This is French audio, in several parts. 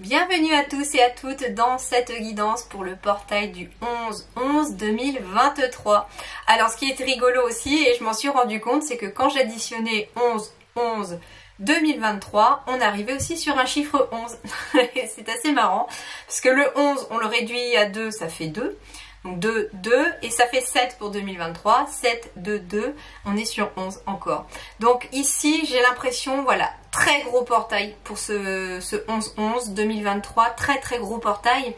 Bienvenue à tous et à toutes dans cette guidance pour le portail du 11-11-2023. Alors ce qui est rigolo aussi, et je m'en suis rendu compte, c'est que quand j'additionnais 11-11-2023, on arrivait aussi sur un chiffre 11. C'est assez marrant, parce que le 11, on le réduit à 2, ça fait 2. Donc 2, 2, et ça fait 7 pour 2023, 7, 2, 2, on est sur 11 encore. Donc ici, j'ai l'impression, voilà, très gros portail pour ce 11-11 2023, très gros portail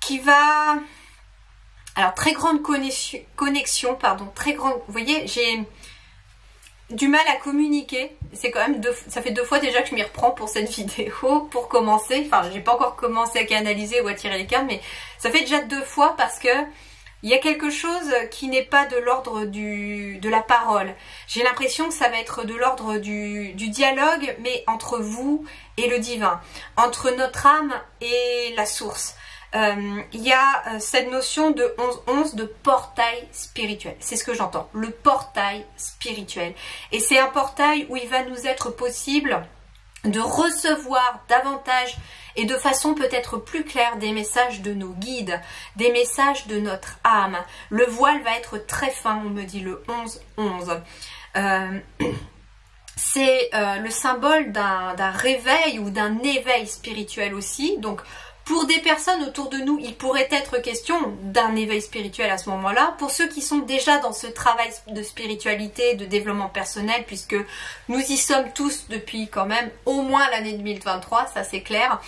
qui va... Alors, très grande connexion, pardon, très grande... Vous voyez, j'ai du mal à communiquer. C'est quand même ça fait 2 fois déjà que je m'y reprends pour cette vidéo, pour commencer. Enfin, j'ai pas encore commencé à canaliser ou à tirer les cartes, mais ça fait déjà 2 fois parce que il y a quelque chose qui n'est pas de l'ordre de la parole. J'ai l'impression que ça va être de l'ordre du dialogue, mais entre vous et le divin, entre notre âme et la source. Il y a cette notion de 11-11 de portail spirituel. C'est ce que j'entends, le portail spirituel. Et c'est un portail où il va nous être possible de recevoir davantage et de façon peut-être plus claire des messages de nos guides, des messages de notre âme. Le voile va être très fin, on me dit le 11-11. C'est le symbole d'un réveil ou d'un éveil spirituel aussi. Donc, pour des personnes autour de nous, il pourrait être question d'un éveil spirituel à ce moment-là. Pour ceux qui sont déjà dans ce travail de spiritualité, de développement personnel, puisque nous y sommes tous depuis quand même au moins l'année 2023, ça c'est clair,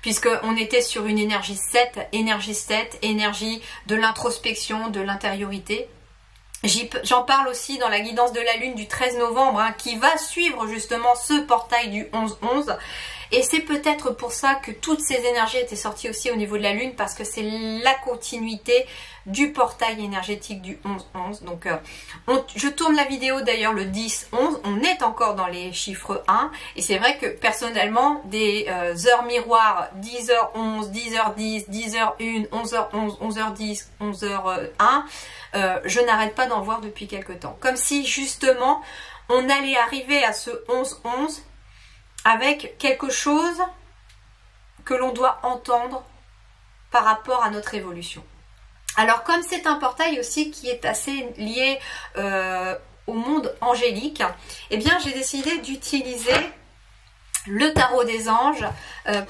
puisqu'on était sur une énergie 7, énergie de l'introspection, de l'intériorité. J'en parle aussi dans la guidance de la Lune du 13 novembre, hein, qui va suivre justement ce portail du 11-11. Et c'est peut-être pour ça que toutes ces énergies étaient sorties aussi au niveau de la Lune, parce que c'est la continuité du portail énergétique du 11-11. Donc, je tourne la vidéo d'ailleurs le 10-11, on est encore dans les chiffres 1. Et c'est vrai que personnellement, des heures miroirs, 10h11, 10h10, 10h01, 11h11, 11h10, 11h01, je n'arrête pas d'en voir depuis quelque temps. Comme si justement, on allait arriver à ce 11-11 avec quelque chose que l'on doit entendre par rapport à notre évolution. Alors comme c'est un portail aussi qui est assez lié au monde angélique, eh bien j'ai décidé d'utiliser le tarot des anges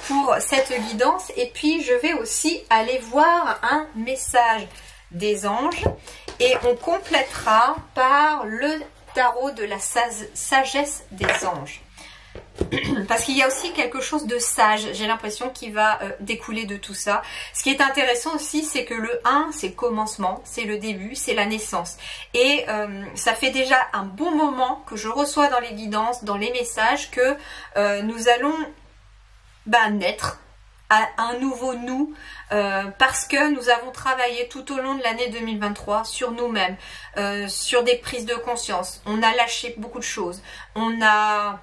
pour cette guidance, et puis je vais aussi aller voir un message des anges et on complétera par le tarot de la sagesse des anges. Parce qu'il y a aussi quelque chose de sage, j'ai l'impression, qui va découler de tout ça. Ce qui est intéressant aussi, c'est que le 1, c'est le commencement, c'est le début, c'est la naissance. Et ça fait déjà un bon moment que je reçois dans les guidances, dans les messages, que nous allons naître à un nouveau nous, parce que nous avons travaillé tout au long de l'année 2023 sur nous-mêmes, sur des prises de conscience. On a lâché beaucoup de choses, on a...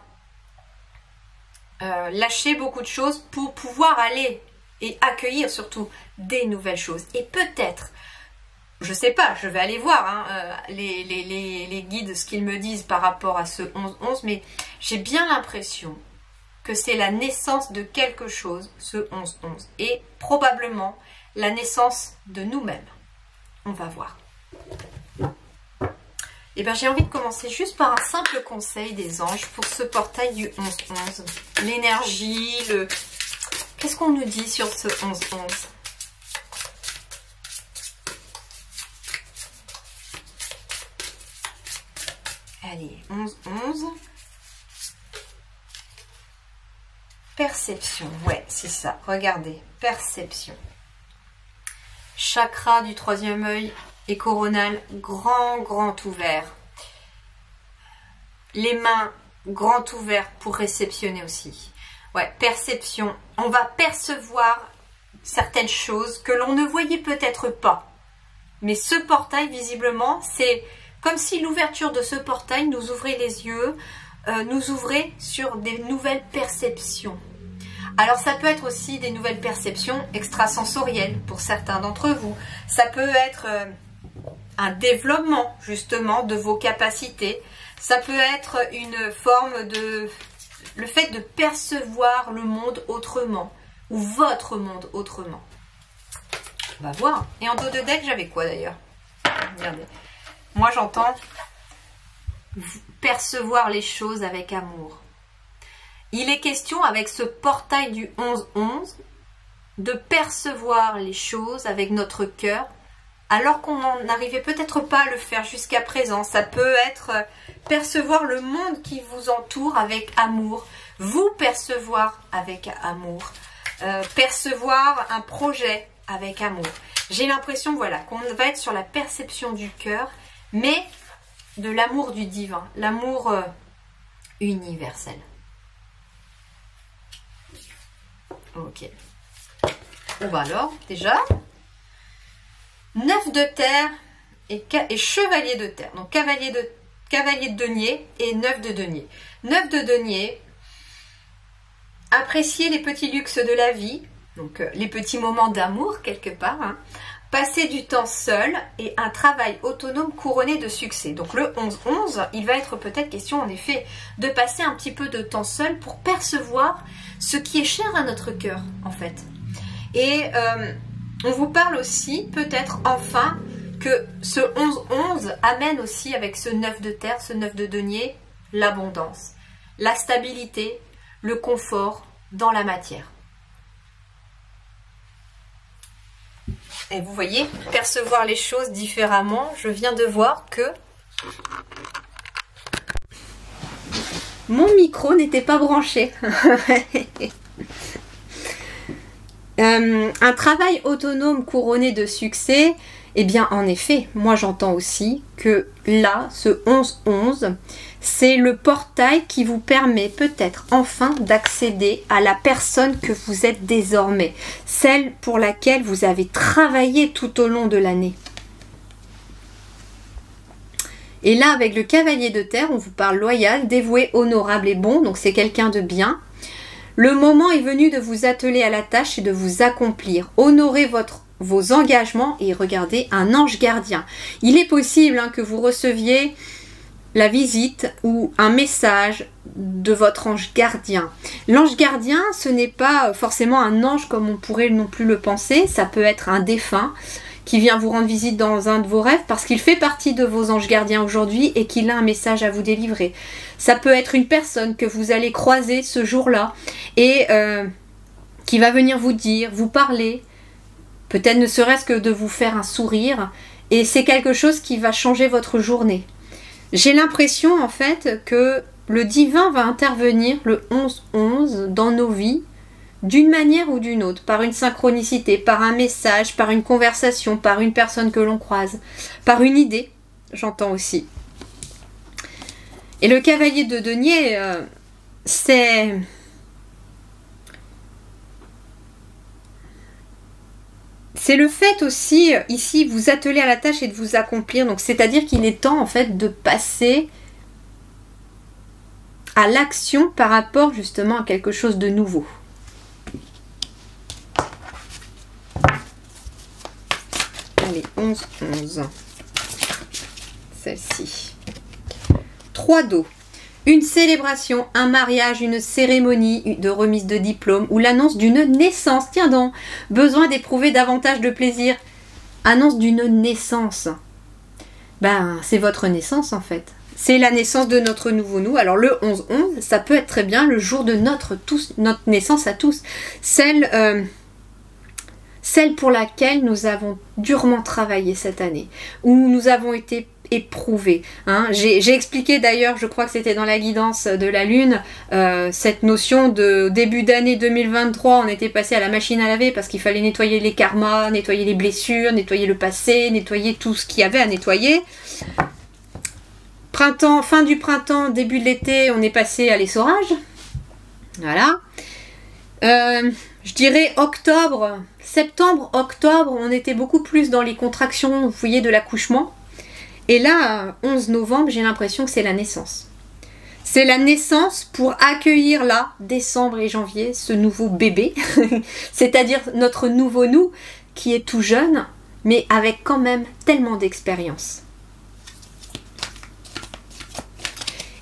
lâcher beaucoup de choses pour pouvoir aller et accueillir surtout des nouvelles choses. Et peut-être, je sais pas, je vais aller voir hein, les guides, ce qu'ils me disent par rapport à ce 11-11, mais j'ai bien l'impression que c'est la naissance de quelque chose, ce 11-11, et probablement la naissance de nous-mêmes. On va voir. Eh bien, j'ai envie de commencer juste par un simple conseil des anges pour ce portail du 11-11. L'énergie, le... Qu'est-ce qu'on nous dit sur ce 11-11 ? Allez, 11-11. Perception, ouais, c'est ça. Regardez, perception. Chakra du 3e œil et coronal grand ouvert. Les mains grand ouvertes pour réceptionner aussi. Ouais, perception. On va percevoir certaines choses que l'on ne voyait peut-être pas. Mais ce portail, visiblement, c'est comme si l'ouverture de ce portail nous ouvrait les yeux, nous ouvrait sur des nouvelles perceptions. Alors ça peut être aussi des nouvelles perceptions extrasensorielles pour certains d'entre vous. Ça peut être un développement justement de vos capacités. Ça peut être une forme de... le fait de percevoir le monde autrement. ou votre monde autrement. On va voir. Et en dos de deck, j'avais quoi d'ailleurs? Regardez. Moi, j'entends percevoir les choses avec amour. Il est question avec ce portail du 11-11 de percevoir les choses avec notre cœur alors qu'on n'arrivait peut-être pas à le faire jusqu'à présent. Ça peut être percevoir le monde qui vous entoure avec amour, vous percevoir avec amour, percevoir un projet avec amour. J'ai l'impression, voilà, qu'on va être sur la perception du cœur, mais de l'amour du divin, l'amour universel. Ok. Bon bah alors, déjà, 9 de terre et chevalier de terre. Donc cavalier de denier et 9 de denier. 9 de denier, apprécier les petits luxes de la vie, donc les petits moments d'amour quelque part, hein. Passer du temps seul et un travail autonome couronné de succès. Donc le 11-11, il va être peut-être question en effet de passer un petit peu de temps seul pour percevoir ce qui est cher à notre cœur en fait. Et on vous parle aussi peut-être enfin que ce 11-11 amène aussi avec ce 9 de terre, ce 9 de denier, l'abondance, la stabilité, le confort dans la matière. Et vous voyez, percevoir les choses différemment, je viens de voir que mon micro n'était pas branché. Un travail autonome couronné de succès, eh bien en effet, moi j'entends aussi que là, ce 11-11, c'est le portail qui vous permet peut-être enfin d'accéder à la personne que vous êtes désormais, celle pour laquelle vous avez travaillé tout au long de l'année. Et là, avec le cavalier de terre, on vous parle loyal, dévoué, honorable et bon, donc c'est quelqu'un de bien. Le moment est venu de vous atteler à la tâche et de vous accomplir. Honorez vos engagements et regardez un ange gardien. Il est possible que vous receviez la visite ou un message de votre ange gardien. L'ange gardien, ce n'est pas forcément un ange comme on pourrait non plus le penser. Ça peut être un défunt qui vient vous rendre visite dans un de vos rêves parce qu'il fait partie de vos anges gardiens aujourd'hui et qu'il a un message à vous délivrer. Ça peut être une personne que vous allez croiser ce jour-là et qui va venir vous dire, vous parler, peut-être ne serait-ce que de vous faire un sourire, et c'est quelque chose qui va changer votre journée. J'ai l'impression en fait que le divin va intervenir le 11-11 dans nos vies d'une manière ou d'une autre, par une synchronicité, par un message, par une conversation, par une personne que l'on croise, par une idée, j'entends aussi. Et le cavalier de denier, c'est le fait aussi, ici, vous atteler à la tâche et de vous accomplir. Donc, c'est-à-dire qu'il est temps, en fait, de passer à l'action par rapport, justement, à quelque chose de nouveau. Allez, 11-11. Celle-ci. 3 d'eau. Une célébration, un mariage, une cérémonie de remise de diplôme ou l'annonce d'une naissance. Tiens donc, besoin d'éprouver davantage de plaisir. Annonce d'une naissance. Ben, c'est votre naissance en fait. C'est la naissance de notre nouveau nous. Alors le 11-11, ça peut être très bien le jour de notre naissance à tous. Celle pour laquelle nous avons durement travaillé cette année. Où nous avons été éprouvés. Hein. J'ai expliqué d'ailleurs, je crois que c'était dans la guidance de la Lune, cette notion de début d'année 2023, on était passé à la machine à laver parce qu'il fallait nettoyer les karmas, nettoyer les blessures, nettoyer le passé, nettoyer tout ce qu'il y avait à nettoyer. Printemps, fin du printemps, début de l'été, on est passé à l'essorage. Voilà. Je dirais octobre, septembre, octobre, on était beaucoup plus dans les contractions, vous voyez, de l'accouchement. Et là, 11 novembre, j'ai l'impression que c'est la naissance. C'est la naissance pour accueillir là, décembre et janvier, ce nouveau bébé. C'est-à-dire notre nouveau nous, qui est tout jeune, mais avec quand même tellement d'expérience.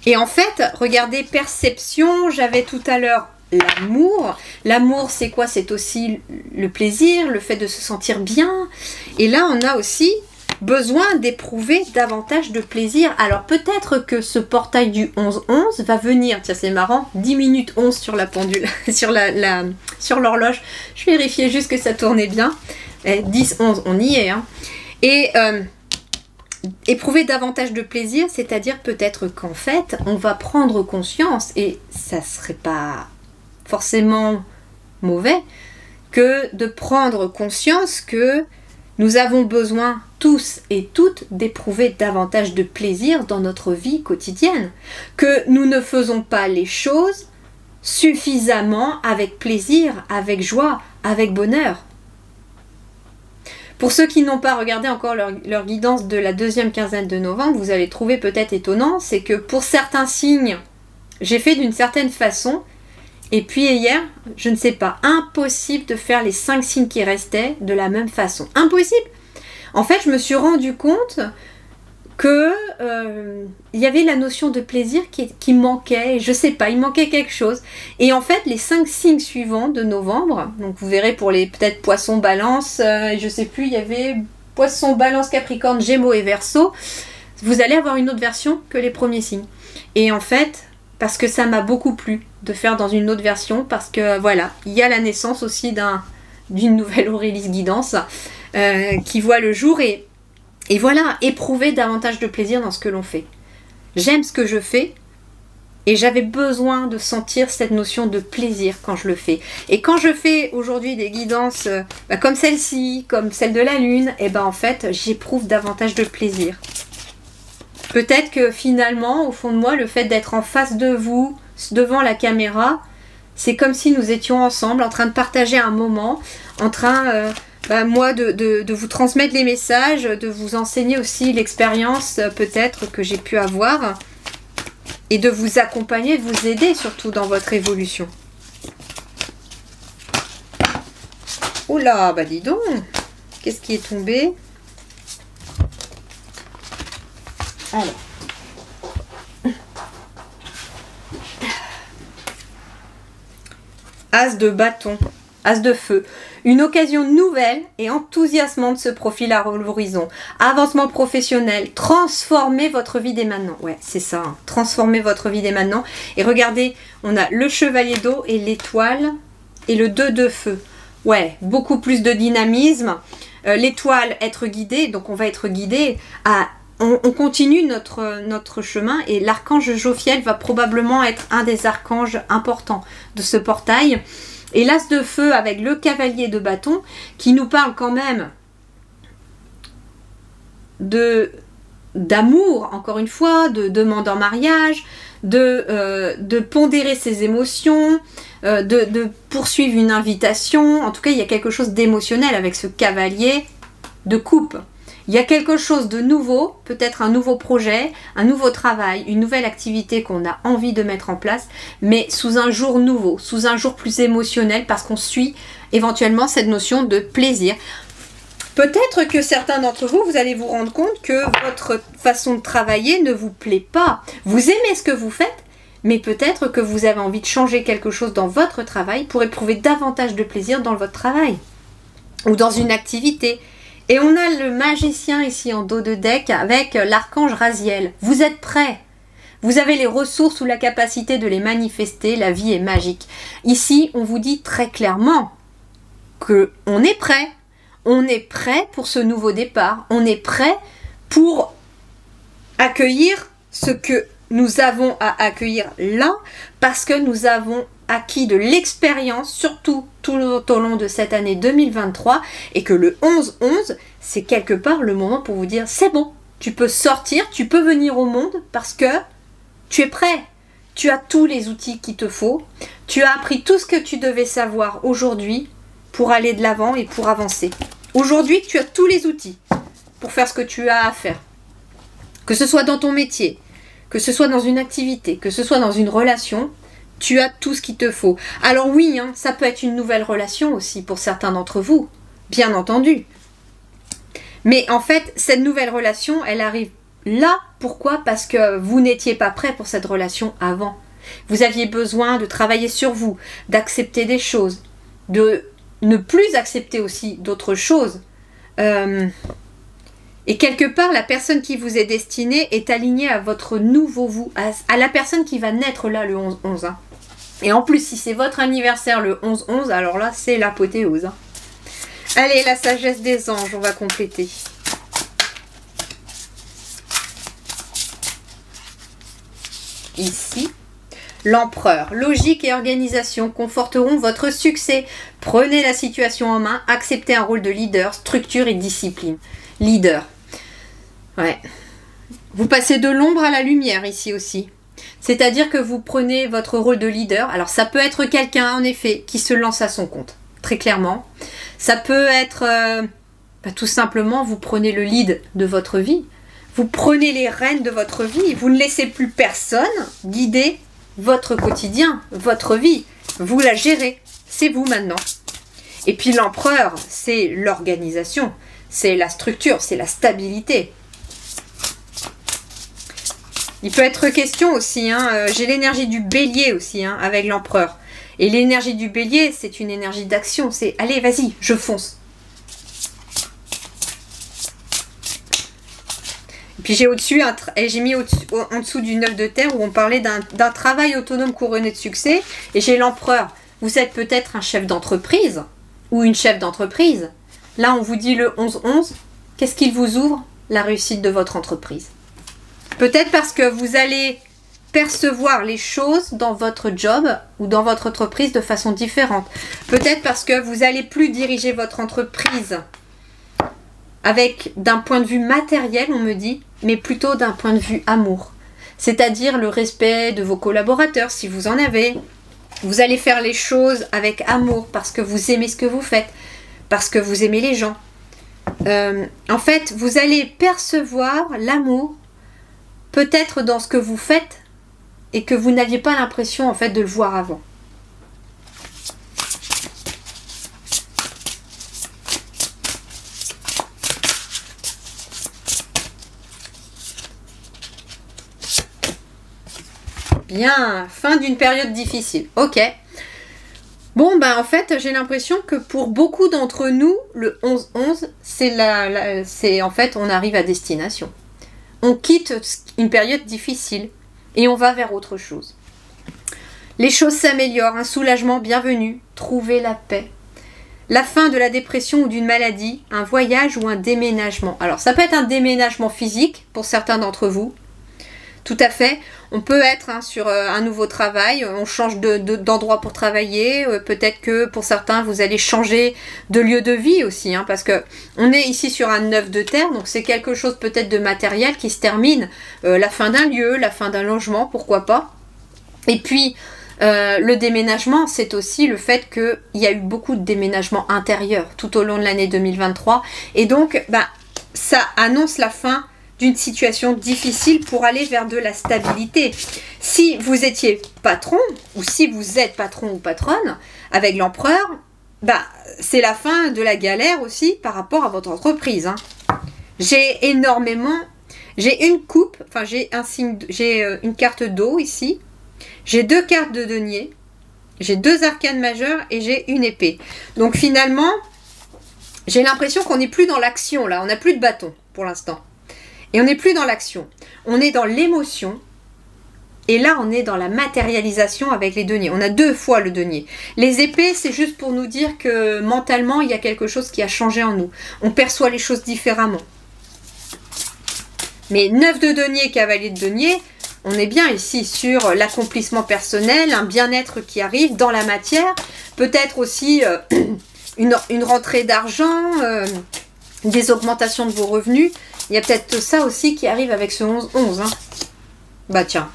Et en fait, regardez, perception, j'avais tout à l'heure l'amour. L'amour, c'est quoi? C'est aussi le plaisir, le fait de se sentir bien. Et là, on a aussi besoin d'éprouver davantage de plaisir. Alors peut-être que ce portail du 11-11 va venir, tiens c'est marrant, 10 minutes 11 sur la pendule, sur l'horloge. Je vérifiais juste que ça tournait bien. 10-11, on y est. Hein. Et éprouver davantage de plaisir, c'est-à-dire peut-être qu'en fait, on va prendre conscience, et ça serait pas forcément mauvais, que de prendre conscience que nous avons besoin tous et toutes d'éprouver davantage de plaisir dans notre vie quotidienne, que nous ne faisons pas les choses suffisamment avec plaisir, avec joie, avec bonheur. Pour ceux qui n'ont pas regardé encore leur guidance de la deuxième quinzaine de novembre, vous allez trouver peut-être étonnant, c'est que pour certains signes, j'ai fait d'une certaine façon, et puis hier, je ne sais pas, impossible de faire les 5 signes qui restaient de la même façon. Impossible. En fait, je me suis rendu compte que il y avait la notion de plaisir qui manquait, je sais pas, il manquait quelque chose. Et en fait, les 5 signes suivants de novembre, donc vous verrez pour les peut-être poissons, balance, je sais plus, il y avait poisson, balance, capricorne, gémeaux et verseau, vous allez avoir une autre version que les premiers signes. Et en fait, parce que ça m'a beaucoup plu de faire dans une autre version, parce que voilà, il y a la naissance aussi d'une nouvelle Aurélis Guidance qui voit le jour et voilà, éprouver davantage de plaisir dans ce que l'on fait. J'aime ce que je fais et j'avais besoin de sentir cette notion de plaisir quand je le fais. Et quand je fais aujourd'hui des guidances comme celle-ci, comme celle de la lune, et ben en fait j'éprouve davantage de plaisir. Peut-être que finalement, au fond de moi, le fait d'être en face de vous, devant la caméra, c'est comme si nous étions ensemble, en train de partager un moment, en train, moi, de vous transmettre les messages, de vous enseigner aussi l'expérience peut-être que j'ai pu avoir, et de vous accompagner, de vous aider surtout dans votre évolution. Oula, bah dis donc, qu'est-ce qui est tombé? Alors. As de bâton, as de feu. Une occasion nouvelle et enthousiasmante se profile à l'horizon. Avancement professionnel, transformez votre vie dès maintenant. Ouais, c'est ça, hein. Transformez votre vie dès maintenant. Et regardez, on a le chevalier d'eau et l'étoile et le 2 de feu. Ouais, beaucoup plus de dynamisme. L'étoile, être guidé, donc on va être guidé à... On continue notre chemin et l'archange Jophiel va probablement être un des archanges importants de ce portail. Et l'as de feu avec le cavalier de bâton qui nous parle quand même d'amour, encore une fois, de demande en mariage, de pondérer ses émotions, de poursuivre une invitation. En tout cas, il y a quelque chose d'émotionnel avec ce cavalier de coupe. Il y a quelque chose de nouveau, peut-être un nouveau projet, un nouveau travail, une nouvelle activité qu'on a envie de mettre en place, mais sous un jour nouveau, sous un jour plus émotionnel, parce qu'on suit éventuellement cette notion de plaisir. Peut-être que certains d'entre vous, vous allez vous rendre compte que votre façon de travailler ne vous plaît pas. Vous aimez ce que vous faites, mais peut-être que vous avez envie de changer quelque chose dans votre travail pour éprouver davantage de plaisir dans votre travail ou dans une activité. Et on a le magicien ici en dos de deck avec l'archange Raziel. Vous êtes prêts. Vous avez les ressources ou la capacité de les manifester. La vie est magique. Ici, on vous dit très clairement qu'on est prêt. On est prêt pour ce nouveau départ. On est prêt pour accueillir ce que nous avons à accueillir là, parce que nous avons acquis de l'expérience, surtout tout au long de cette année 2023, et que le 11-11, c'est quelque part le moment pour vous dire, c'est bon, tu peux sortir, tu peux venir au monde, parce que tu es prêt. Tu as tous les outils qu'il te faut, tu as appris tout ce que tu devais savoir aujourd'hui pour aller de l'avant et pour avancer. Aujourd'hui, tu as tous les outils pour faire ce que tu as à faire. Que ce soit dans ton métier, que ce soit dans une activité, que ce soit dans une relation, tu as tout ce qu'il te faut. Alors oui, hein, ça peut être une nouvelle relation aussi pour certains d'entre vous, bien entendu. Mais en fait, cette nouvelle relation, elle arrive là. Pourquoi? Parce que vous n'étiez pas prêt pour cette relation avant. Vous aviez besoin de travailler sur vous, d'accepter des choses, de ne plus accepter aussi d'autres choses. Et quelque part, la personne qui vous est destinée est alignée à votre nouveau vous, à la personne qui va naître là le 11-11. Hein. Et en plus, si c'est votre anniversaire le 11-11, alors là, c'est l'apothéose. Hein. Allez, la sagesse des anges, on va compléter. Ici, l'empereur. Logique et organisation conforteront votre succès. Prenez la situation en main, acceptez un rôle de leader, structure et discipline. Leader. Ouais. Vous passez de l'ombre à la lumière ici aussi. C'est-à-dire que vous prenez votre rôle de leader. Alors ça peut être quelqu'un en effet qui se lance à son compte, très clairement. Ça peut être tout simplement vous prenez le lead de votre vie. Vous prenez les rênes de votre vie. Vous ne laissez plus personne guider votre quotidien, votre vie. Vous la gérez. C'est vous maintenant. Et puis l'empereur, c'est l'organisation. C'est la structure, c'est la stabilité. Il peut être question aussi, hein, j'ai l'énergie du bélier aussi, hein, avec l'empereur. Et l'énergie du bélier, c'est une énergie d'action. C'est, allez, vas-y, je fonce. Et puis j'ai au-dessus, j'ai mis en dessous du 9 de terre où on parlait d'un travail autonome couronné de succès. Et j'ai l'empereur. Vous êtes peut-être un chef d'entreprise ou une chef d'entreprise. Là, on vous dit le 11-11. Qu'est-ce qu'il vous ouvre? La réussite de votre entreprise. Peut-être parce que vous allez percevoir les choses dans votre job ou dans votre entreprise de façon différente. Peut-être parce que vous n'allez plus diriger votre entreprise avec d'un point de vue matériel, on me dit, mais plutôt d'un point de vue amour. C'est-à-dire le respect de vos collaborateurs, si vous en avez. Vous allez faire les choses avec amour parce que vous aimez ce que vous faites, parce que vous aimez les gens. En fait, vous allez percevoir l'amour peut-être dans ce que vous faites et que vous n'aviez pas l'impression en fait de le voir avant. Bien, fin d'une période difficile. Ok. Bon, ben en fait, j'ai l'impression que pour beaucoup d'entre nous, le 11-11, c'est en fait, on arrive à destination. On quitte une période difficile et on va vers autre chose. Les choses s'améliorent, un soulagement bienvenu, trouver la paix. La fin de la dépression ou d'une maladie, un voyage ou un déménagement. Alors ça peut être un déménagement physique pour certains d'entre vous. Tout à fait. On peut être sur un nouveau travail, on change d'endroit pour travailler. Peut-être que pour certains, vous allez changer de lieu de vie aussi. Parce que on est ici sur un 9 de terre, donc c'est quelque chose peut-être de matériel qui se termine. La fin d'un lieu, la fin d'un logement, pourquoi pas. Et puis, le déménagement, c'est aussi le fait qu'il y a eu beaucoup de déménagements intérieurs tout au long de l'année 2023. Et donc, ça annonce la fin d'une situation difficile pour aller vers de la stabilité. Si vous étiez patron, ou si vous êtes patron ou patronne, avec l'empereur, c'est la fin de la galère aussi par rapport à votre entreprise. J'ai énormément, j'ai une coupe, enfin j'ai une carte d'eau ici, j'ai 2 cartes de denier, j'ai 2 arcanes majeures et j'ai une épée. Donc finalement, j'ai l'impression qu'on n'est plus dans l'action là, on n'a plus de bâton pour l'instant. Et on n'est plus dans l'action, on est dans l'émotion. Et là, on est dans la matérialisation avec les deniers. On a 2 fois le denier. Les épées, c'est juste pour nous dire que mentalement, il y a quelque chose qui a changé en nous. On perçoit les choses différemment. Mais 9 de denier, cavalier de denier, on est bien ici sur l'accomplissement personnel, un bien-être qui arrive dans la matière. Peut-être aussi une rentrée d'argent, des augmentations de vos revenus. Il y a peut-être ça aussi qui arrive avec ce 11-11. Bah tiens.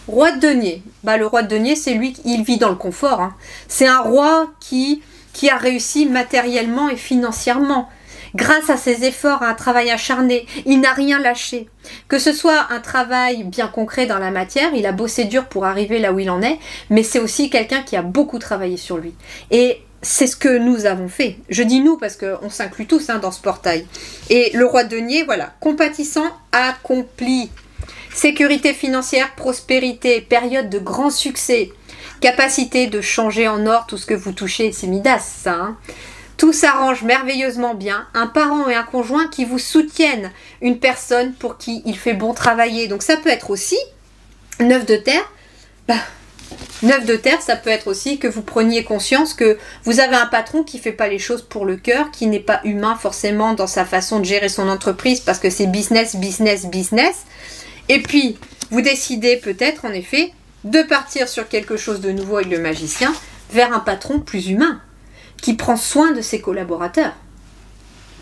Roi de denier. Le roi de denier, c'est lui, il vit dans le confort. C'est un roi qui a réussi matériellement et financièrement. Grâce à ses efforts, à un travail acharné, il n'a rien lâché. Que ce soit un travail bien concret dans la matière, il a bossé dur pour arriver là où il en est, mais c'est aussi quelqu'un qui a beaucoup travaillé sur lui. Et c'est ce que nous avons fait. Je dis nous parce qu'on s'inclut tous dans ce portail. Et le roi de denier, voilà, compatissant, accompli. Sécurité financière, prospérité, période de grand succès, capacité de changer en or tout ce que vous touchez, c'est Midas ça. Hein. Tout s'arrange merveilleusement bien, un parent et un conjoint qui vous soutiennent, une personne pour qui il fait bon travailler. Donc ça peut être aussi, 9 de terre, 9 de terre, ça peut être aussi que vous preniez conscience que vous avez un patron qui ne fait pas les choses pour le cœur, qui n'est pas humain forcément dans sa façon de gérer son entreprise parce que c'est business, business, business. Et puis, vous décidez peut-être en effet de partir sur quelque chose de nouveau avec le magicien vers un patron plus humain qui prend soin de ses collaborateurs.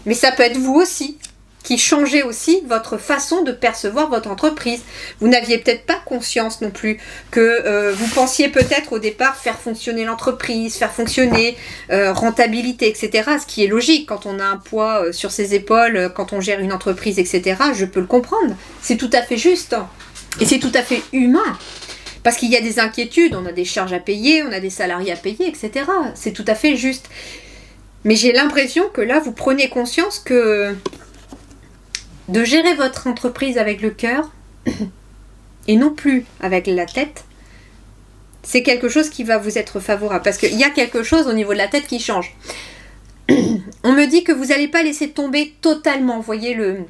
Mais ça peut être vous aussi qui changez aussi votre façon de percevoir votre entreprise. Vous n'aviez peut-être pas conscience non plus que vous pensiez peut-être au départ faire fonctionner l'entreprise, faire fonctionner rentabilité, etc. Ce qui est logique quand on a un poids sur ses épaules, quand on gère une entreprise, etc. Je peux le comprendre. C'est tout à fait juste. Et c'est tout à fait humain. Parce qu'il y a des inquiétudes, on a des charges à payer, on a des salariés à payer, etc. C'est tout à fait juste. Mais j'ai l'impression que là, vous prenez conscience que de gérer votre entreprise avec le cœur et non plus avec la tête, c'est quelque chose qui va vous être favorable. Parce qu'il y a quelque chose au niveau de la tête qui change. On me dit que vous n'allez pas laisser tomber totalement, vous voyez, le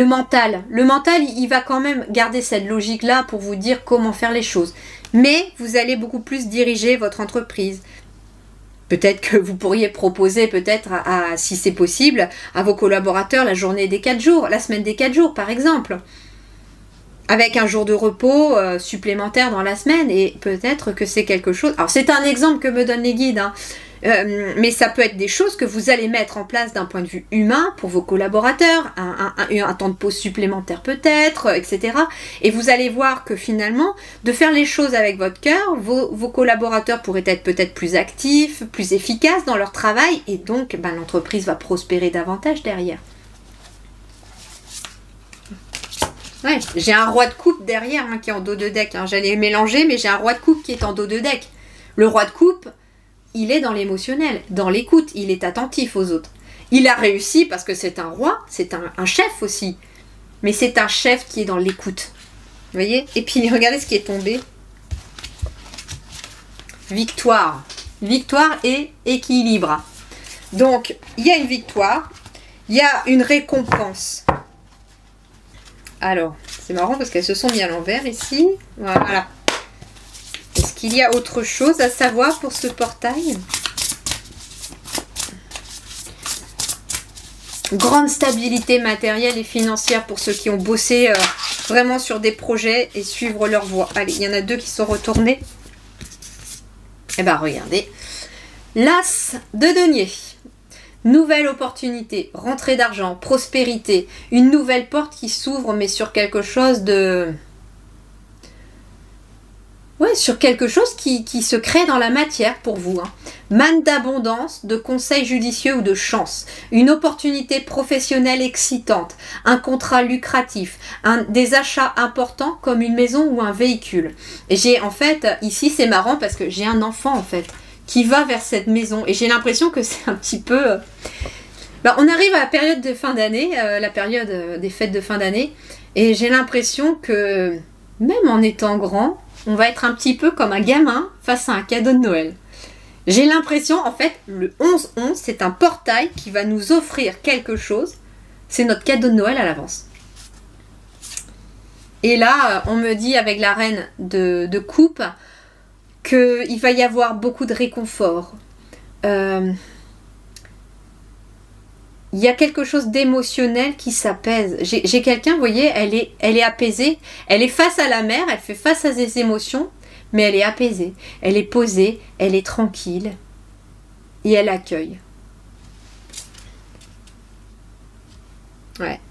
mental. Le mental, il va quand même garder cette logique-là pour vous dire comment faire les choses. Mais vous allez beaucoup plus diriger votre entreprise. Peut-être que vous pourriez proposer, peut-être, si c'est possible, à vos collaborateurs la journée des 4 jours, la semaine des 4 jours, par exemple. Avec un jour de repos supplémentaire dans la semaine. Et peut-être que c'est quelque chose... Alors, c'est un exemple que me donnent les guides, hein. Mais ça peut être des choses que vous allez mettre en place d'un point de vue humain pour vos collaborateurs, un temps de pause supplémentaire peut-être, etc. Et vous allez voir que finalement, de faire les choses avec votre cœur, vos collaborateurs pourraient être peut-être plus actifs, plus efficaces dans leur travail, et donc l'entreprise va prospérer davantage derrière. Ouais, j'ai un roi de coupe derrière hein, qui est en dos de deck. Hein. J'allais mélanger, mais j'ai un roi de coupe qui est en dos de deck. Le roi de coupe, il est dans l'émotionnel, dans l'écoute, il est attentif aux autres. Il a réussi parce que c'est un roi, c'est un chef aussi. Mais c'est un chef qui est dans l'écoute. Vous voyez? Et puis regardez ce qui est tombé. Victoire. Victoire et équilibre. Donc, il y a une victoire, il y a une récompense. Alors, c'est marrant parce qu'elles se sont mis à l'envers ici. Voilà. Est-ce qu'il y a autre chose à savoir pour ce portail? Grande stabilité matérielle et financière pour ceux qui ont bossé vraiment sur des projets et suivre leur voie. Allez, il y en a 2 qui sont retournés. Eh bien, regardez. L'As de denier. Nouvelle opportunité, rentrée d'argent, prospérité. Une nouvelle porte qui s'ouvre, mais sur quelque chose de... Ouais, sur quelque chose qui se crée dans la matière pour vous. Hein. Manne d'abondance, de conseils judicieux ou de chance. Une opportunité professionnelle excitante. Un contrat lucratif. Des achats importants comme une maison ou un véhicule. Et j'ai en fait, ici c'est marrant parce que j'ai un enfant en fait qui va vers cette maison. Et j'ai l'impression que c'est un petit peu... on arrive à la période de fin d'année, la période des fêtes de fin d'année. Et j'ai l'impression que même en étant grand... on va être un petit peu comme un gamin face à un cadeau de Noël. J'ai l'impression, en fait, le 11-11, c'est un portail qui va nous offrir quelque chose. C'est notre cadeau de Noël à l'avance. Et là, on me dit avec la reine de coupe qu'il va y avoir beaucoup de réconfort. Il y a quelque chose d'émotionnel qui s'apaise. J'ai quelqu'un, vous voyez, elle est apaisée. Elle est face à la mer, elle fait face à ses émotions, mais elle est apaisée. Elle est posée, elle est tranquille. Et elle accueille. Ouais.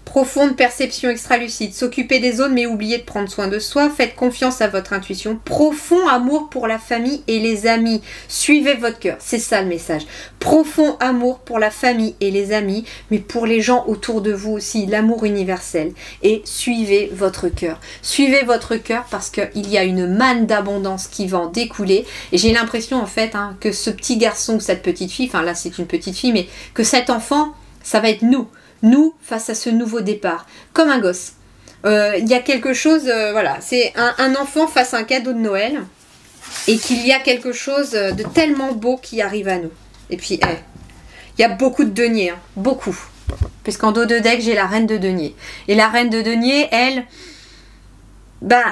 Profonde perception extralucide. S'occuper des autres mais oublier de prendre soin de soi. Faites confiance à votre intuition. Profond amour pour la famille et les amis. Suivez votre cœur. C'est ça le message. Profond amour pour la famille et les amis, mais pour les gens autour de vous aussi. L'amour universel. Et suivez votre cœur. Suivez votre cœur parce qu'il y a une manne d'abondance qui va en découler. Et j'ai l'impression en fait hein, que ce petit garçon ou cette petite fille, enfin là c'est une petite fille, mais que cet enfant, ça va être nous. nous, face à ce nouveau départ, comme un gosse. Il y a quelque chose, voilà, c'est un enfant face à un cadeau de Noël, et qu'il y a quelque chose de tellement beau qui arrive à nous. Et puis, il y a beaucoup de deniers, hein, beaucoup. Puisqu'en dos de deck, j'ai la reine de denier. Et la reine de denier, elle,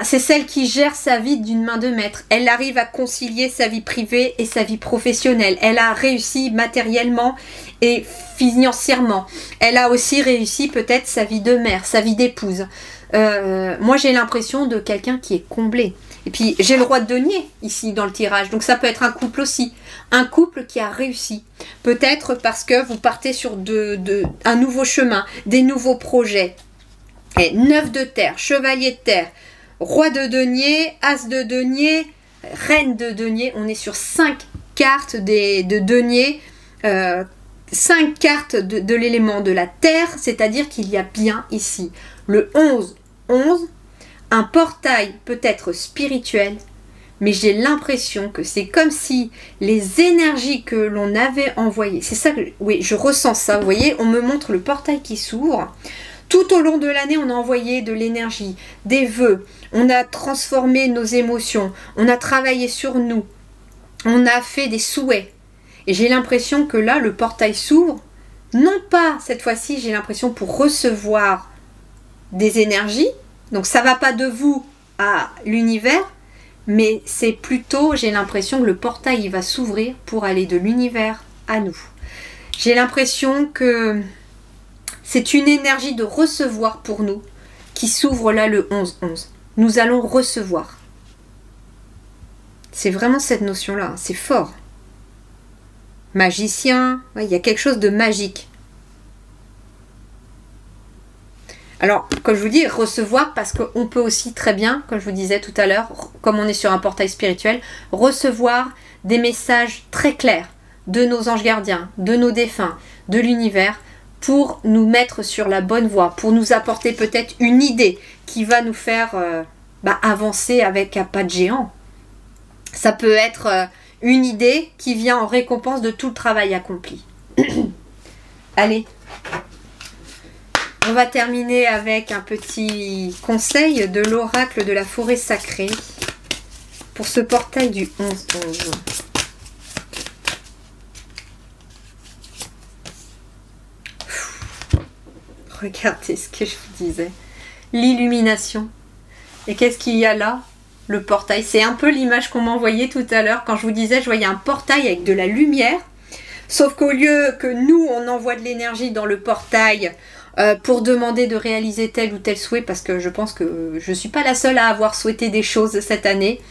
c'est celle qui gère sa vie d'une main de maître. Elle arrive à concilier sa vie privée et sa vie professionnelle. Elle a réussi matériellement et financièrement. Elle a aussi réussi peut-être sa vie de mère, sa vie d'épouse. Moi, j'ai l'impression de quelqu'un qui est comblé. Et puis, j'ai le roi de denier ici dans le tirage. Donc, ça peut être un couple aussi. Un couple qui a réussi. Peut-être parce que vous partez sur un nouveau chemin, des nouveaux projets. Et 9 de terre, chevalier de terre, roi de denier, as de denier, reine de denier. On est sur 5 cartes de denier. 5 cartes de l'élément de la terre. C'est-à-dire qu'il y a bien ici le 11, un portail peut-être spirituel, mais j'ai l'impression que c'est comme si les énergies que l'on avait envoyées, c'est ça que, oui, je ressens ça, vous voyez, on me montre le portail qui s'ouvre. Tout au long de l'année, on a envoyé de l'énergie, des vœux, on a transformé nos émotions, on a travaillé sur nous, on a fait des souhaits. Et j'ai l'impression que là, le portail s'ouvre, non pas cette fois-ci, j'ai l'impression pour recevoir des énergies. Donc ça va pas de vous à l'univers, mais c'est plutôt, j'ai l'impression que le portail il va s'ouvrir pour aller de l'univers à nous. J'ai l'impression que c'est une énergie de recevoir pour nous qui s'ouvre là le 11-11. Nous allons recevoir. C'est vraiment cette notion-là, c'est fort. Magicien, ouais, il y a quelque chose de magique. Alors, comme je vous dis, recevoir, parce qu'on peut aussi très bien, comme je vous disais tout à l'heure, comme on est sur un portail spirituel, recevoir des messages très clairs de nos anges gardiens, de nos défunts, de l'univers, pour nous mettre sur la bonne voie, pour nous apporter peut-être une idée qui va nous faire avancer avec un pas de géant. Ça peut être une idée qui vient en récompense de tout le travail accompli. Allez. On va terminer avec un petit conseil de l'oracle de la forêt sacrée pour ce portail du 11-11. Regardez ce que je vous disais. L'illumination. Et qu'est-ce qu'il y a là? Le portail. C'est un peu l'image qu'on m'envoyait tout à l'heure quand je vous disais je voyais un portail avec de la lumière. Sauf qu'au lieu que nous, on envoie de l'énergie dans le portail pour demander de réaliser tel ou tel souhait, parce que je pense que je ne suis pas la seule à avoir souhaité des choses cette année,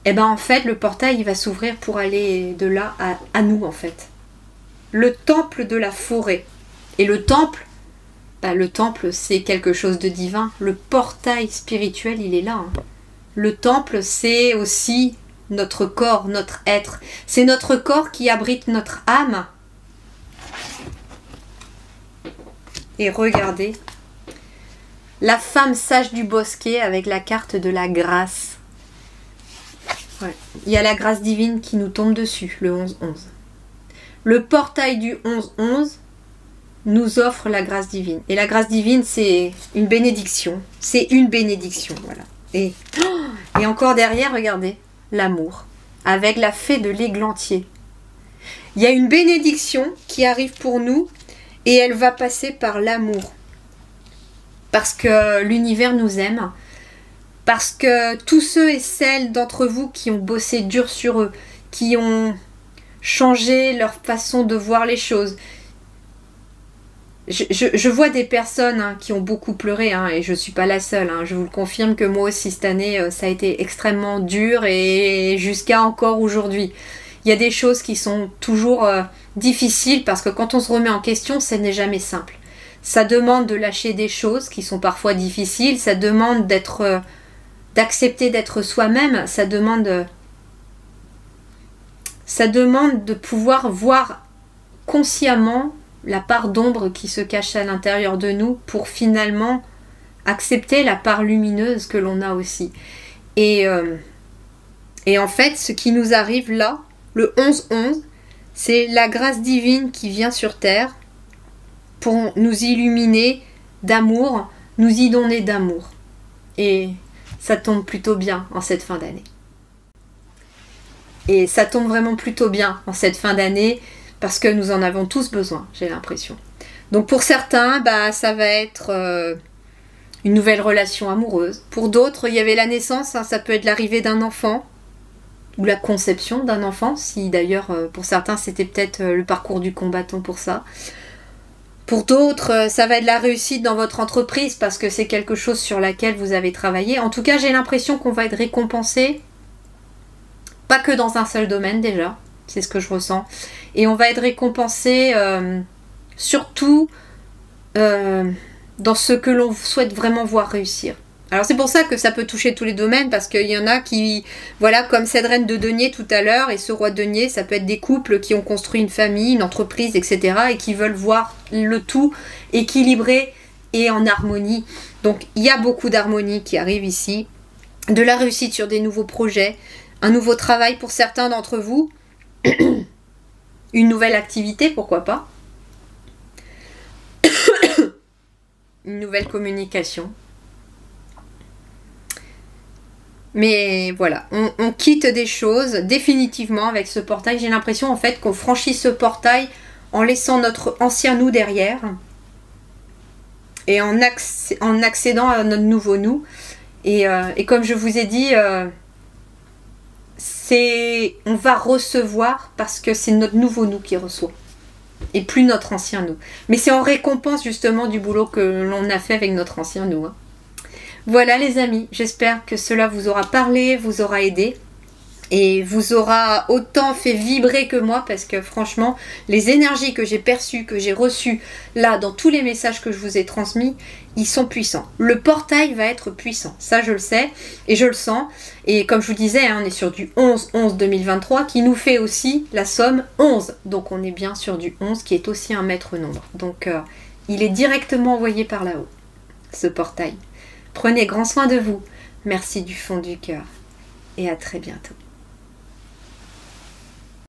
et bien en fait, le portail il va s'ouvrir pour aller de là à nous en fait. Le temple de la forêt. Et le temple c'est quelque chose de divin. Le portail spirituel, il est là. Hein. Le temple, c'est aussi notre corps, notre être. C'est notre corps qui abrite notre âme. Et regardez, la femme sage du bosquet avec la carte de la grâce. Ouais. Il y a la grâce divine qui nous tombe dessus, le 11-11. Le portail du 11-11 nous offre la grâce divine. Et la grâce divine, c'est une bénédiction. C'est une bénédiction, voilà. Et encore derrière, regardez, l'amour. Avec la fée de l'églantier. Il y a une bénédiction qui arrive pour nous. Et elle va passer par l'amour. Parce que l'univers nous aime. Parce que tous ceux et celles d'entre vous qui ont bossé dur sur eux, qui ont changé leur façon de voir les choses. Je vois des personnes qui ont beaucoup pleuré, et je ne suis pas la seule. Je vous le confirme que moi aussi cette année, ça a été extrêmement dur et jusqu'à encore aujourd'hui. Il y a des choses qui sont toujours difficiles parce que quand on se remet en question, ce n'est jamais simple. Ça demande de lâcher des choses qui sont parfois difficiles, ça demande d'accepter d'être soi-même, ça demande de pouvoir voir consciemment la part d'ombre qui se cache à l'intérieur de nous pour finalement accepter la part lumineuse que l'on a aussi. Et en fait, ce qui nous arrive là, le 11-11, c'est la grâce divine qui vient sur terre pour nous illuminer d'amour, nous inonder d'amour. Et ça tombe plutôt bien en cette fin d'année. Et ça tombe vraiment plutôt bien en cette fin d'année parce que nous en avons tous besoin, j'ai l'impression. Donc pour certains, ça va être une nouvelle relation amoureuse. Pour d'autres, il y avait la naissance, hein, ça peut être l'arrivée d'un enfant ou la conception d'un enfant, si d'ailleurs pour certains c'était peut-être le parcours du combattant pour ça. Pour d'autres, ça va être la réussite dans votre entreprise parce que c'est quelque chose sur laquelle vous avez travaillé. En tout cas, j'ai l'impression qu'on va être récompensé, pas que dans un seul domaine déjà, c'est ce que je ressens. Et on va être récompensé surtout dans ce que l'on souhaite vraiment voir réussir. Alors c'est pour ça que ça peut toucher tous les domaines, parce qu'il y en a qui, voilà, comme cette reine de denier tout à l'heure et ce roi de denier, ça peut être des couples qui ont construit une famille, une entreprise, etc. et qui veulent voir le tout équilibré et en harmonie. Donc il y a beaucoup d'harmonie qui arrive ici, de la réussite sur des nouveaux projets, un nouveau travail pour certains d'entre vous, une nouvelle activité, pourquoi pas, une nouvelle communication. Mais voilà, on quitte des choses définitivement avec ce portail. J'ai l'impression en fait qu'on franchit ce portail en laissant notre ancien nous derrière et en accédant à notre nouveau nous. Et comme je vous ai dit, on va recevoir parce que c'est notre nouveau nous qui reçoit et plus notre ancien nous. Mais c'est en récompense justement du boulot que l'on a fait avec notre ancien nous, hein. Voilà les amis, j'espère que cela vous aura parlé, vous aura aidé et vous aura autant fait vibrer que moi, parce que franchement, les énergies que j'ai perçues, que j'ai reçues là dans tous les messages que je vous ai transmis, ils sont puissants. Le portail va être puissant, ça je le sais et je le sens. Et comme je vous disais, hein, on est sur du 11-11-2023 qui nous fait aussi la somme 11. Donc on est bien sur du 11 qui est aussi un maître nombre. Donc il est directement envoyé par là-haut, ce portail. Prenez grand soin de vous. Merci du fond du cœur et à très bientôt.